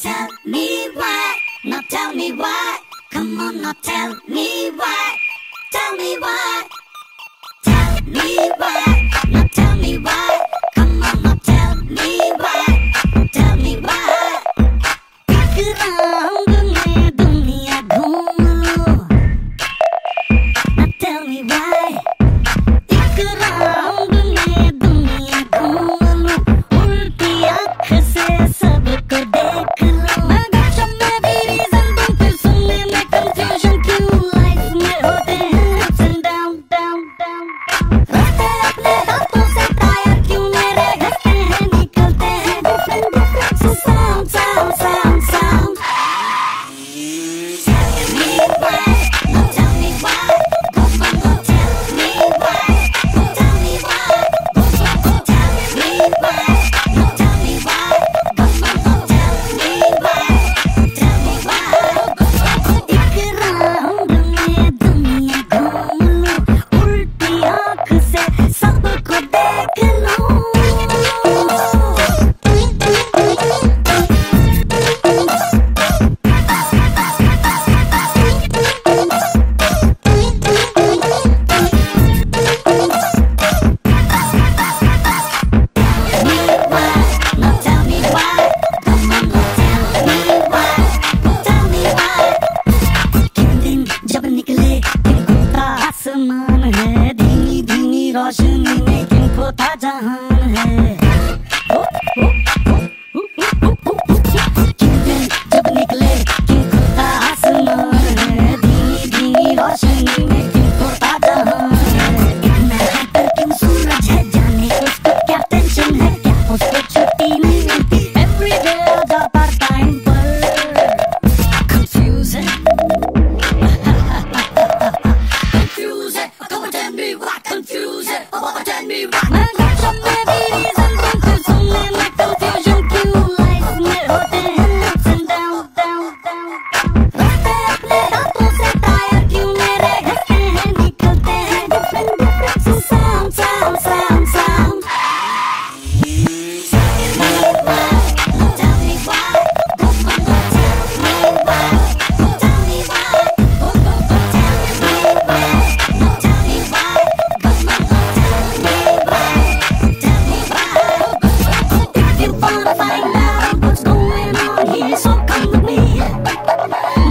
Tell me why, now tell me why. Come on, now tell me why. Tell me why. Tell me why, now tell me why. Come on, now tell me why. Tell me why. एक round में दुनिया घूम लो. Now tell me why. एक round में दुनिया घूम लो. उल्टी आँख से सबको देख लो. मैं गपशप में भी रीजन दूं, फिर सुनने में कंफ्यूजन क्यों. लाइफ में होते हैं ups and down down down. रास्ते अपने हाथों से टायर क्यों मेरे घसते हैं. निकलते हैं डिफरेंट डिफरेंट से sound sound sound sound. Tell me why, now tell me why. Come on, now tell me why. Tell me why. Tell me why, now tell me why. Come on, now tell me why. Tell me why. एक round में दुनिया घूम लो. उल्टी आँख से सबको देख लो. Now tell me why. Come on, now tell me why. Tell me why. किन दिन जब निकले किनको था आसमान है. धीमी धीमी रोशनी में किनको था जहान है. किन दिन जब निकले किनको था आसमान है. धीमी धीमी रोशनी में किनको था जहान है. इतना है पर क्यों सूरज है. जाने उसको क्या टेंशन है. क्या उसको छुट्टी नहीं मिलती. एवरीडे आ जाता टाइम पर. कंफ्यूज है. कंफ्यूज है. Come on, tell me why. Confuse है. Come on, tell me why. मैं गपशप में भी रीजन दूं, फिर सुनने में कंफ्यूजन क्यों. लाइफ में होते हैं ups and down down down. रास्ते अपने हाथों से टायर क्यों मेरे घसते हैं. निकलते हैं डिफरेंट डिफरेंट से sound sound sound sound. Tell me why, now tell me why. Come on, now tell me why. Tell me why. Tell me why, now tell me why. Come on, now tell me why. Tell me why. If you wanna find out what's going on here, so come with me.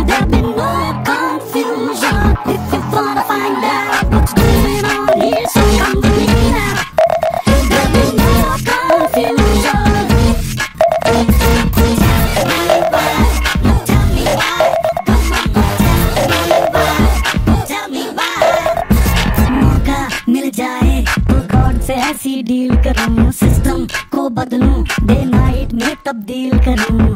There'll be no confusion. If you wanna find out what's going on here, so come with me now. There'll be no confusion. Tell me why, now tell me why. Come on, now tell me why. Tell me why. मौका मिल जाए तो God से ऐसी deal करूं. System को बदलूं, day night में तब्दील करूं.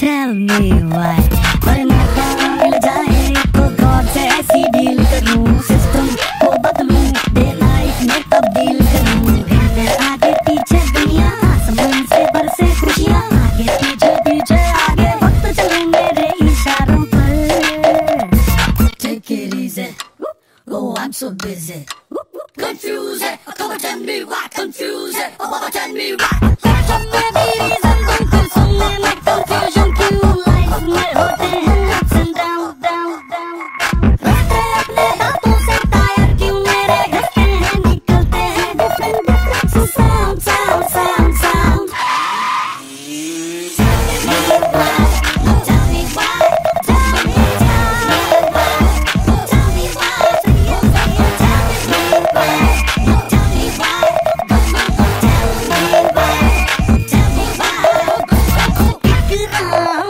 Tell me why. पर मौका मिल जाए तो गॉड से ऐसी डील करूं. सिस्टम को बदलूं, डे नाइट में तब्दील करूं. फिर आगे पीछे दुनिया आसमान से बरसे खुशियां. आगे पीछे पीछे आगे वक्त चले मेरे इशारों पर. Take it easy. Oh, I'm so busy. Confused है. Come on, tell me why. Confused है. Oh, mama, tell me why. गपशप में भी रीजन दूं, फिर सुनने में कंफ्यूजन क्यों. लाइफ में होते हैं ups and down down down. रास्ते अपने हाथों से टायर क्यों मेरे घसते हैं. निकलते हैं डिफरेंट डिफरेंट से sound sound sound sound. Tell me why, now tell me why. Tell me why. Tell me why. Tell me why. Now tell me why. Come on, now tell me why. Tell me why. एक round